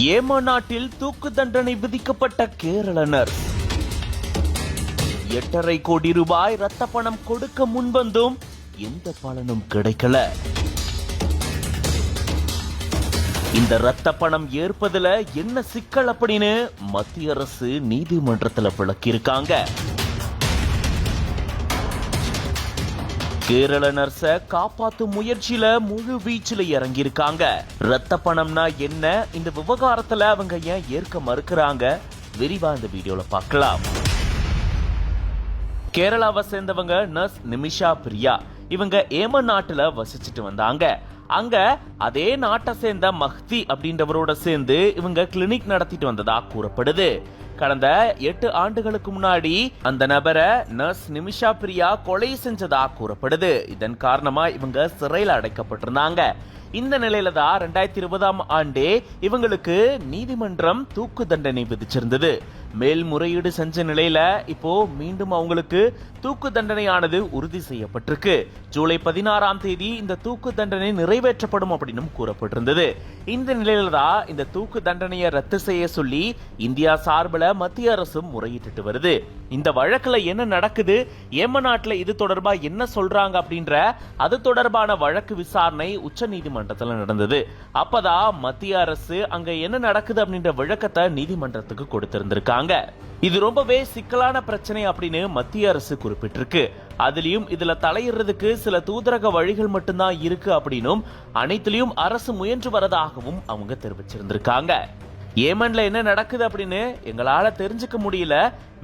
Yemen நாட்டில் தூக்கு தண்டனை விதிக்கப்பட்ட கேரள நர்ஸ் 8.5 கோடி ரூபாய் ரத்த பணம் கொடுக்க முன்வந்தும் எந்த பலனும் கிடைக்கல. இந்த ரத்த பணம் ஏற்பதுல என்ன சிக்கல் அப்படின்னு மத்திய அரசு நீதிமன்றத்தில் விளக்கியிருக்காங்க. கேரள நர்ஸ காப்பாத்தும் முயற்சியில முழு வீச்சில இறங்கியிருக்காங்க. ரத்த பணம்னா என்ன, இந்த விவகாரத்துல அவங்க ஏன் ஏற்க மறுக்கிறாங்க, விரிவா இந்த வீடியோல பார்க்கலாம். கேரளாவை சேர்ந்தவங்க நர்ஸ் நிமிஷா பிரியா. இவங்க ஏமன் நாட்டுல வசிச்சுட்டு வந்தாங்க. அங்க அதே நாட்டை சேர்ந்த மஹ்தி அப்படின்றவரோட சேர்ந்து இவங்க கிளினிக் நடத்திட்டு வந்ததா கூறப்படுது. கடந்த 8 ஆண்டுகளுக்கு முன்னாடி அந்த நபரை நர்ஸ் நிமிஷா பிரியா கொலை செஞ்சதா கூறப்படுது. இதன் காரணமா இவங்க சிறையில் அடைக்கப்பட்டிருந்தாங்க. இந்த நிலையில தான் 2020ஆம் ஆண்டே இவங்களுக்கு நீதிமன்றம் தூக்கு தண்டனை விதிச்சிருந்தது. மேல்முறையீடு செஞ்ச நிலையில இப்போ மீண்டும் அவங்களுக்கு தூக்கு தண்டனையானது உறுதி செய்யப்பட்டிருக்கு. ஜூலை 16ஆம் தேதி இந்த தூக்கு தண்டனை நிறைவேற்றப்படும் அப்படின்னு கூறப்பட்டிருந்தது. இந்த நிலையில தான் இந்த தூக்கு தண்டனையை ரத்து செய்ய சொல்லி இந்தியா சார்பில் மத்திய அரசு முறையிட்டு வருது. இந்த வழக்குல என்ன நடக்குது, ஏமன் நாட்டுல இது தொடர்பா என்ன சொல்றாங்க அப்படின்ற அது தொடர்பான வழக்கு விசாரணை உச்ச நீதிமன்றத்தில் நடந்தது. அப்பதான் மத்திய அரசு அங்க என்ன நடக்குது அப்படின்ற விளக்கத்தை நீதிமன்றத்துக்கு கொடுத்திருந்திருக்காங்க. இது ரொம்பவே சிக்கலான பிரச்சனை அப்படின்னு மத்திய அரசு குறிப்பிட்டிருக்கு. அதுலயும் இதுல தலையிடுறதுக்கு சில தூதரக வழிகள் மட்டும்தான் இருக்கு அப்படின்னும் அனைத்திலையும் அரசு முயன்று வரதாகவும் அவங்க தெரிவிச்சிருந்திருக்காங்க. ஏமன்ல என்ன நடக்குது அப்படின்னு எங்களால தெரிஞ்சுக்க முடியல.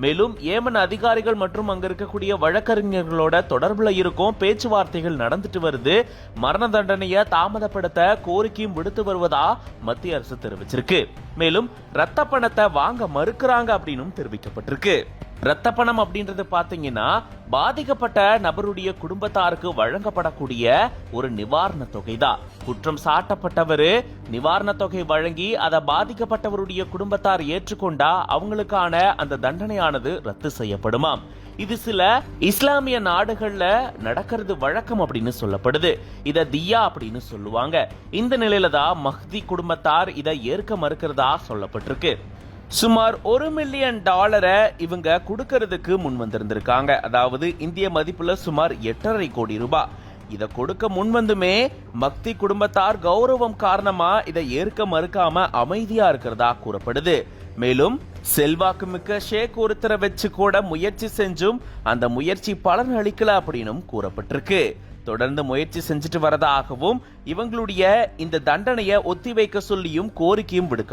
மேலும் ஏமன் அதிகாரிகள் மற்றும் அங்க இருக்கக்கூடிய வழக்கறிஞர்களோட தொடர்புல இருக்கும், பேச்சுவார்த்தைகள் நடந்துட்டு வருது. மரண தண்டனையை தாமதப்படுத்த கோரிக்கையும் விடுத்து வருவதா மத்திய அரசு தெரிவிச்சிருக்கு. மேலும் ரத்த பணத்தை வாங்க மறுக்கிறாங்க அப்படின்னு தெரிவிக்கப்பட்டிருக்கு. ரத்த பணம் அப்படின்றது பாத்தீங்கன்னா பாதிக்கப்பட்ட நபருடைய குடும்பத்தாருக்கு வழங்கப்படக்கூடிய ஒரு நிவாரண தொகை தான். குற்றம் சாட்டப்பட்டவர் நிவாரண தொகை வழங்கி அதை பாதிக்கப்பட்டவருடைய குடும்பத்தார் ஏற்றுக்கொண்டா அவங்களுக்கான அந்த தண்டனையானது ரத்து செய்யப்படுமாம். இது சில இஸ்லாமிய நாடுகள்ல நடக்கிறது வழக்கம் அப்படின்னு சொல்லப்படுது. இத தியா அப்படின்னு சொல்லுவாங்க. இந்த நிலையில தான் மஹ்தி குடும்பத்தார் இதை ஏற்க மறுக்கிறதா சொல்லப்பட்டிருக்கு. சுமார் $1 மில்லியன் இவங்க கொடுக்கறதுக்கு முன் வந்திருந்திருக்காங்க. அதாவது இந்திய மதிப்புல சுமார் 8.5 கோடி ரூபாய். இதை கொடுக்க முன்வந்துமே மக்தி குடும்பத்தார் கௌரவம் காரணமா இதை ஏற்க மறுக்காம அமைதியா இருக்கிறதா கூறப்படுது. மேலும் செல்வாக்கு மிக்க ஷேக் ஒருத்தரை வச்சு கூட முயற்சி செஞ்சும் அந்த முயற்சி பலன் அளிக்கல அப்படின்னும் கூறப்பட்டிருக்கு. தொடர்ந்து முயற்சி செஞ்சுட்டு வரதாகவும் இவங்களுடைய இந்த தண்டனையை ஒத்திவைக்க சொல்லியும் கோரிக்கையும் விடுக்க